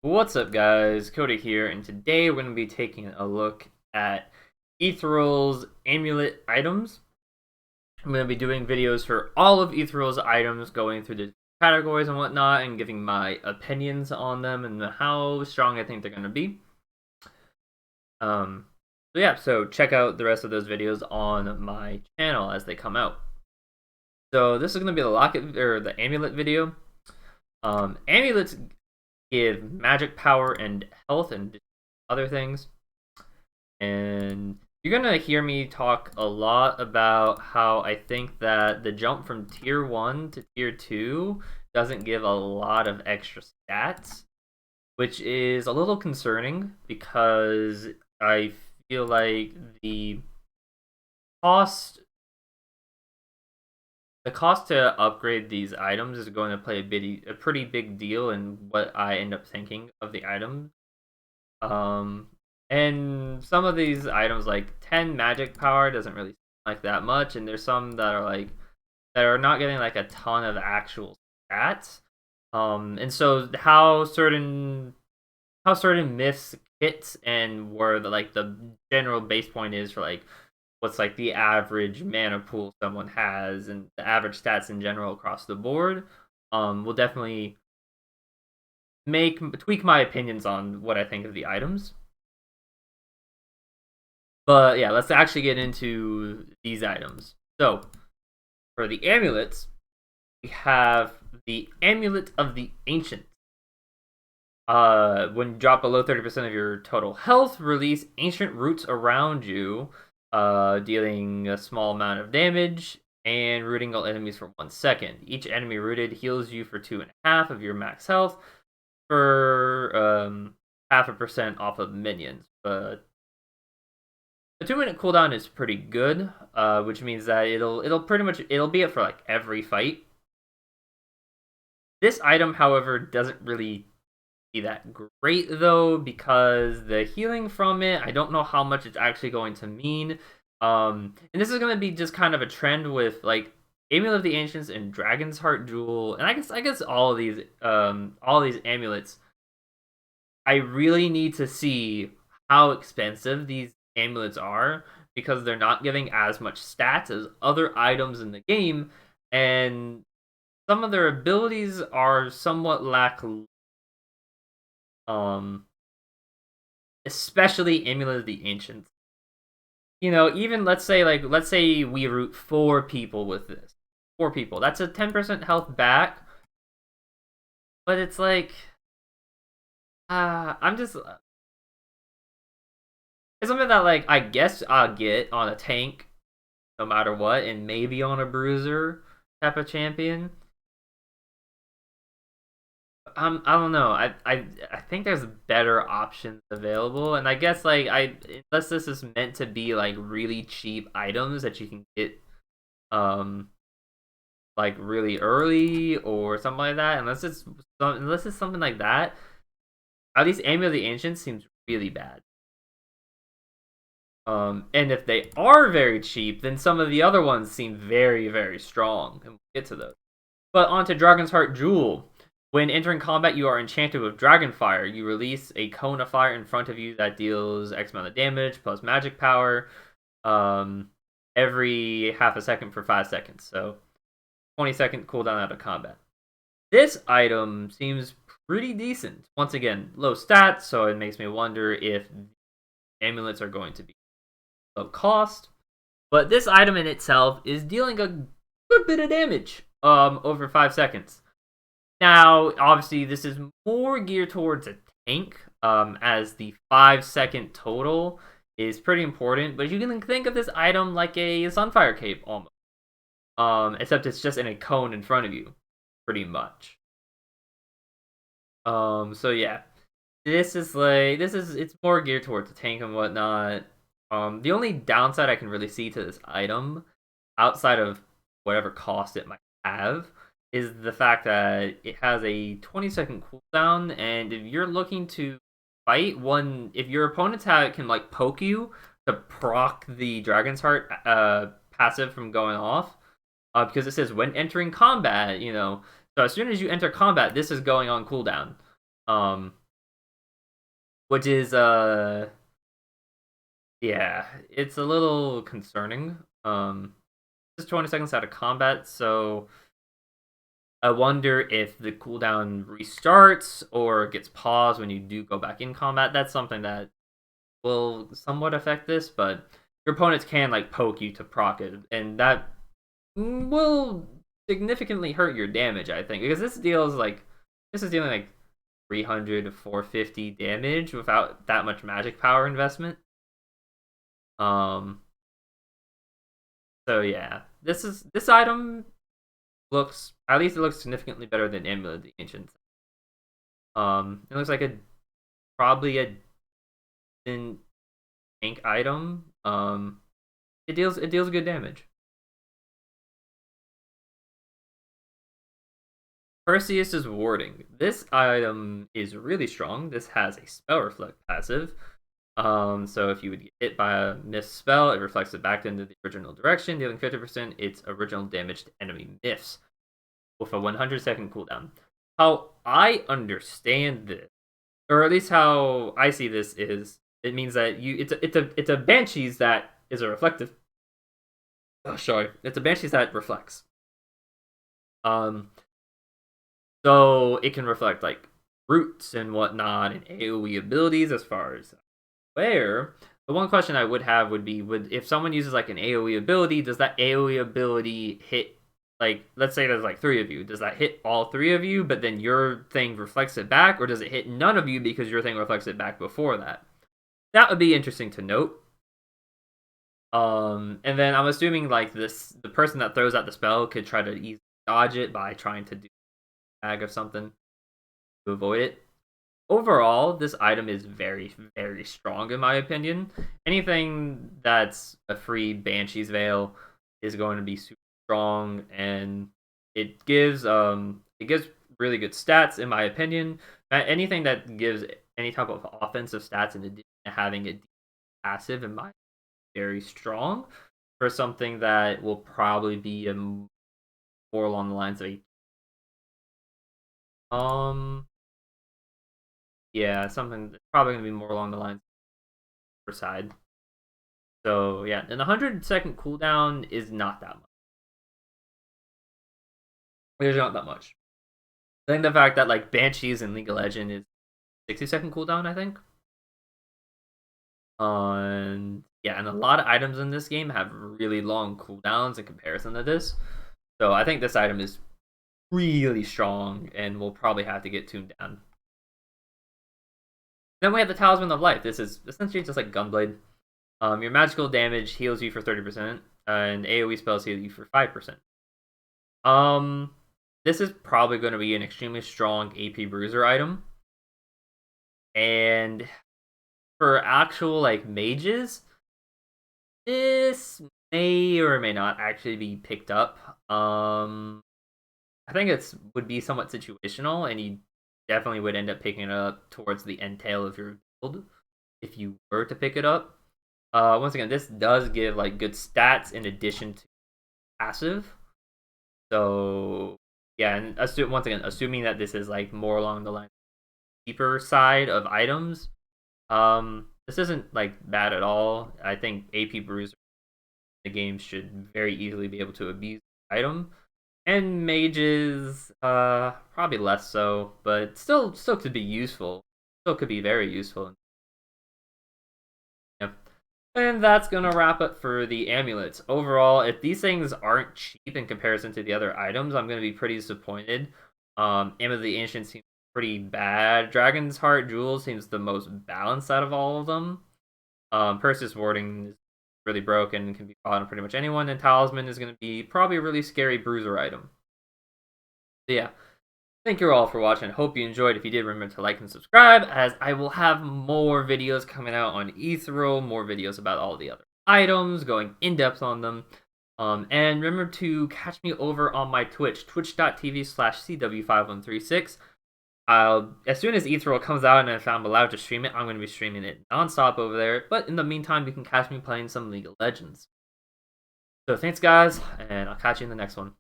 What's up, guys? Cody here, and today we're going to be taking a look at Ethereal's Amulet items. I'm going to be doing videos for all of Ethereal's items, going through the categories and whatnot, and giving my opinions on them and how strong I think they're going to be. So check out the rest of those videos on my channel as they come out. So this is going to be the locket or the amulet video. Amulets give magic power and health and other things. And you're gonna hear me talk a lot about how I think that the jump from tier 1 to tier 2 doesn't give a lot of extra stats, which is a little concerning because I feel like cost the cost to upgrade these items is going to play a pretty big deal in what I end up thinking of the items. And some of these items, like 10 magic power, doesn't really seem like that much, and there's some that are not getting like a ton of actual stats. And so how certain myths hit and where the general base point is for like what's like the average mana pool someone has and the average stats in general across the board, will definitely tweak my opinions on what I think of the items. But yeah, let's actually get into these items. So, for the amulets, we have the Amulet of the Ancient. When you drop below 30% of your total health, release ancient roots around you, dealing a small amount of damage and rooting all enemies for 1 second. Each enemy rooted heals you for 2.5 of your max health for 0.5% off of minions. But the 2-minute cooldown is pretty good, which means that it'll be it for like every fight. This item, however, doesn't really be that great though, because the healing from it, I don't know how much it's actually going to mean. And this is going to be just kind of a trend with like Amulet of the Ancients and Dragon's Heart Jewel, and I guess all these amulets. I really need to see how expensive these amulets are because they're not giving as much stats as other items in the game, and some of their abilities are somewhat lackluster. Especially Amulet of the Ancients. Even let's say we root 4 people with this. 4 people. That's a 10% health back. But it's like I'm just it's something that like I guess I'll get on a tank no matter what, and maybe on a bruiser type of champion. I don't know. I think there's better options available, and I guess like unless this is meant to be like really cheap items that you can get, um, like really early or something like that. Unless it's something like that, at least Amulet of the Ancients seems really bad. And if they are very cheap, then some of the other ones seem very, very strong, and we'll get to those. But on to Dragon's Heart Jewel. When entering combat, you are enchanted with Dragonfire. You release a cone of fire in front of you that deals X amount of damage plus magic power, every half a second for 5 seconds. So 20-second cooldown out of combat. This item seems pretty decent. Once again, low stats, so it makes me wonder if amulets are going to be low cost. But this item in itself is dealing a good bit of damage over 5 seconds. Now, obviously, this is more geared towards a tank, as the 5-second total is pretty important. But you can think of this item like a Sunfire Cape almost, except it's just in a cone in front of you, pretty much. So yeah, it's more geared towards a tank and whatnot. The only downside I can really see to this item, outside of whatever cost it might have, is the fact that it has a 20-second cooldown, and if you're looking to fight if your opponent's can like poke you to proc the Dragon's Heart passive from going off, because it says when entering combat, so as soon as you enter combat, this is going on cooldown. which is yeah, it's a little concerning. Just 20 seconds out of combat, so I wonder if the cooldown restarts or gets paused when you do go back in combat. That's something that will somewhat affect this, but your opponents can like poke you to proc it, and that will significantly hurt your damage, I think, because this is dealing like 300 to 450 damage without that much magic power investment. Um so yeah, this item looks, at least it looks significantly better than Amulet of the Ancients. It looks like a probably a decent tank item. It deals good damage. Perseus' Warding. This item is really strong. This has a Spell Reflect passive. So if you would get hit by a missed spell, it reflects it back into the original direction, dealing 50% its original damage to enemy myths, with a 100-second cooldown. How I understand this, or at least how I see this, is it means that it's a Banshees that is a reflective. Oh, sorry, it's a Banshees that reflects. So it can reflect like roots and whatnot and AoE abilities as far as where. The one question I would have would be, if someone uses like an AoE ability, does that AoE ability hit, like, let's say there's like 3 of you, does that hit all 3 of you, but then your thing reflects it back, or does it hit none of you because your thing reflects it back before that? That would be interesting to note. And then I'm assuming like the person that throws out the spell could try to easily dodge it by trying to do a bag of something to avoid it. Overall, this item is very, very strong in my opinion. Anything that's a free Banshee's Veil is going to be super strong, and it gives really good stats in my opinion. Anything that gives any type of offensive stats in addition to having a passive in my very strong for something that will probably be more along the lines of yeah, something that's probably gonna be more along the lines of side. So yeah, and the 100-second cooldown is not that much. There's not that much. I think the fact that like Banshees in League of Legends is 60-second cooldown, I think. Yeah, and a lot of items in this game have really long cooldowns in comparison to this. So I think this item is really strong and will probably have to get tuned down. Then we have the Talisman of Life. This is essentially just like Gunblade. Your magical damage heals you for 30%, and AoE spells heal you for 5%. This is probably going to be an extremely strong AP Bruiser item. And for actual like mages, this may or may not actually be picked up. I think it would be somewhat situational, and you definitely would end up picking it up towards the end tail of your build if you were to pick it up. Once again, this does give like good stats in addition to passive. So yeah, and once again, assuming that this is like more along the line cheaper side of items, this isn't like bad at all. I think AP Bruiser the game should very easily be able to abuse the item. And mages, probably less so, but still could be useful. Still could be very useful. Yeah. And that's gonna wrap it for the amulets. Overall, if these things aren't cheap in comparison to the other items, I'm gonna be pretty disappointed. Amulet of the Ancient seems pretty bad. Dragon's Heart Jewel seems the most balanced out of all of them. Perseus Warding is really broken and can be fought on pretty much anyone, and Talisman is going to be probably a really scary bruiser item. So yeah, thank you all for watching. Hope you enjoyed. If you did, remember to like and subscribe, as I will have more videos coming out on Ethereal, more videos about all the other items, going in depth on them. And remember to catch me over on my Twitch, twitch.tv/CW5136. As soon as Ethereal comes out and if I'm allowed to stream it, I'm going to be streaming it nonstop over there. But in the meantime, you can catch me playing some League of Legends. So thanks, guys, and I'll catch you in the next one.